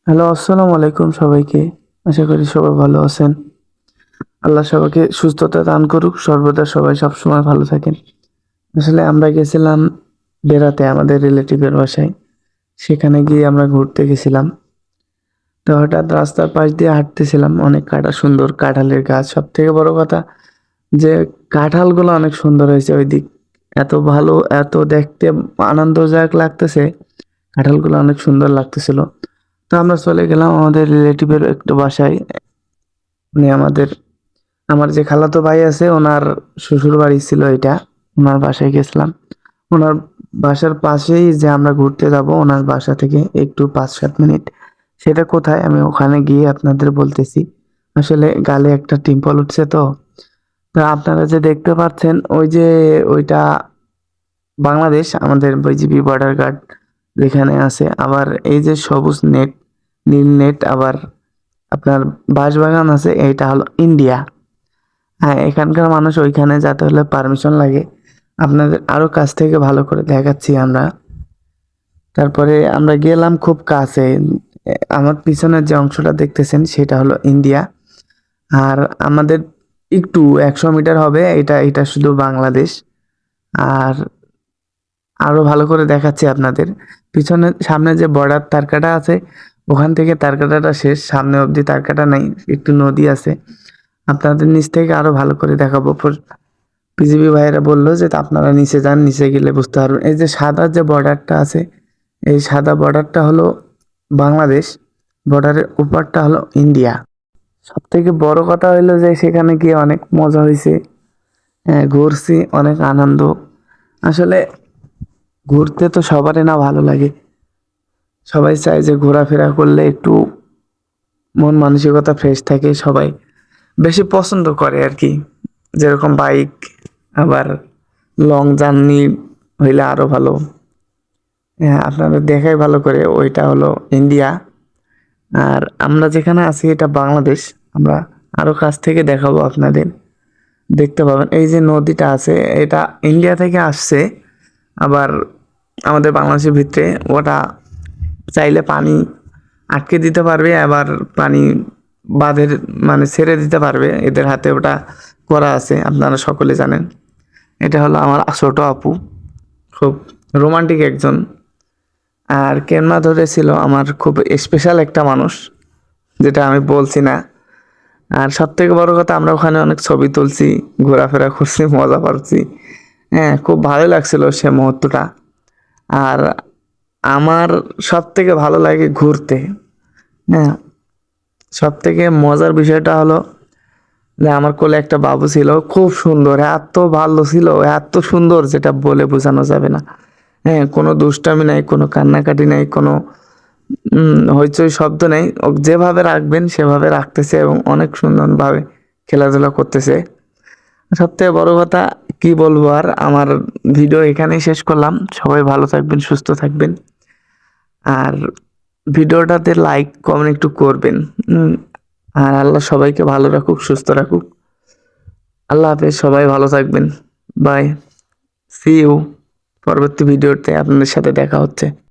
Hello, আসসালামু আলাইকুম সবাইকে। আশা করি সবাই ভালো আছেন। আল্লাহ সবাইকে সুস্থতা দান করুক। সর্বদা সবাই সবসময় ভালো থাকেন। আসলে আমরা গেছিলাম বেড়াতে আমাদের রিলেটিভের বাসায়। সেখানে গিয়ে আমরা ঘুরতে গেছিলাম। তো হঠাৎ রাস্তার পাশ দিয়ে হাঁটতেছিলাম। অনেক সুন্দর কাঁঠালের গাছ। সবথেকে বড় কথা যে কাঁঠালগুলো অনেক সুন্দর হয়েছে ওইদিক। এত ভালো, এত দেখতে আনন্দদায়ক লাগতেছে। কাঁঠালগুলো অনেক সুন্দর লাগতেছিল। তো আমরা চলে গেলাম আমাদের রিলেটিভের একটু বাসায়। মানে আমার যে খালাতো ভাই আছে ওনার শ্বশুর বাড়ি ছিল এটা। ওনার বাসায় গেছিলাম। ওনার বাসার পাশেই যে আমরা ঘুরতে যাব ওনার বাসা থেকে একটু ৫-৭ মিনিট। সেটা কোথায় আমি ওখানে গিয়ে আপনাদের বলতেছি। আসলে গালে একটা টিম্পল উঠছে তো। তো আপনারা যে দেখতে পাচ্ছেন ওই যে ওইটা বাংলাদেশ আমাদের বিজিবি বর্ডার গার্ড যেখানে আছে। আবার এই যে সবুজ নেট, নীল নেট আবার আপনার বাঁশবাগান আছে এইটা হলো ইন্ডিয়া। হ্যাঁ, এখানকার মানুষ ওইখানে যেতে হলে পারমিশন লাগে। আপনাদের আরো কাছ থেকে ভালো করে দেখাচ্ছি আমরা। তারপরে আমরা গেলাম খুব কাছে। আমার পিছনের যে অংশটা দেখতেছেন সেটা হলো ইন্ডিয়া। আর আমাদের একটু ১০০ মিটার হবে এটা শুধু বাংলাদেশ। আর আরো ভালো করে দেখাচ্ছি আপনাদের। সামনে যে বর্ডার তারকাটা আছে ওখান থেকে তারকাটাটা শেষ, সামনে অবধি তারকাটা নাই, একটু নদী আছে। আপনাদের নিচ থেকে আরো ভালো করে দেখাবো। পিজিবি ভাইয়েরা বললো যে আপনারা নিচে যান, নিচে গেলে বুঝতে পারবেন। এই যে সাদা যে বর্ডারটা আছে এই সাদা বর্ডারটা হলো বাংলাদেশ, বর্ডারের উপরটা হলো ইন্ডিয়া। সব থেকে বড় কথা হইলো যে সেখানে গিয়ে অনেক মজা হয়েছে। হ্যাঁ, ঘুরছি, অনেক আনন্দ। আসলে ঘুরতে তো সবারই না ভালো লাগে। সবাই চায় যে ঘোরাফেরা করলে একটু মন মানসিকতা ফ্রেশ থাকে, সবাই বেশি পছন্দ করে আর কি। যেরকম বাইক, আবার লং জার্নি হইলে আরো ভালো। হ্যাঁ, আপনাদের দেখাই ভালো করে ওইটা হলো ইন্ডিয়া। আর আমরা যেখানে আছি এটা বাংলাদেশ। আমরা আরো কাছ থেকে দেখাবো আপনাদের, দেখতে পাবেন। এই যে নদীটা আছে এটা ইন্ডিয়া থেকে আসছে, আবার আমাদের বাংলাদেশের ভিতরে ওটা চাইলে পানি আটকে দিতে পারবে, আবার পানি বাঁধের মানে ছেড়ে দিতে পারবে। এদের হাতে ওটা করা আছে, আপনারা সকলে জানেন। এটা হলো আমার ছোট আপু, খুব রোমান্টিক একজন। আর ক্যামেরা ধরেছিল আমার খুব স্পেশাল একটা মানুষ, যেটা আমি বলছি না। আর সব থেকে বড় কথা আমরা ওখানে অনেক ছবি তুলছি, ঘোরাফেরা করছি, মজা করছি। হ্যাঁ, খুব ভালো লাগছিল সে মুহূর্তটা। আর আমার সব থেকে ভালো লাগে ঘুরতে। হ্যাঁ, সব থেকে মজার বিষয়টা হলো যে আমার কোলে একটা বাবু ছিল, খুব সুন্দর, এত ভালো ছিল, এত সুন্দর যেটা বলে বোঝানো যাবে না। হ্যাঁ, কোনো দুষ্টামি নাই, কোনো কান্নাকাটি নাই, কোনো হইচই শব্দ নেই। ও যেভাবে রাখবেন সেভাবে রাখতেছে এবং অনেক সুন্দরভাবে খেলাধুলা করতেছে। সবথেকে বড় কথা কি বলবো আর, আমার ভিডিও এখানেই শেষ করলাম। সবাই ভালো থাকবেন, সুস্থ থাকবেন। আর ভিডিওটাতে লাইক কমেন্ট একটু করবেন। আর আল্লাহ সবাইকে ভালো রাখুক, সুস্থ রাখুক। আল্লাহ হাফেজ, সবাই ভালো থাকবেন। Bye, see you. পরবর্তী ভিডিওতে আপনাদের সাথে দেখা হচ্ছে।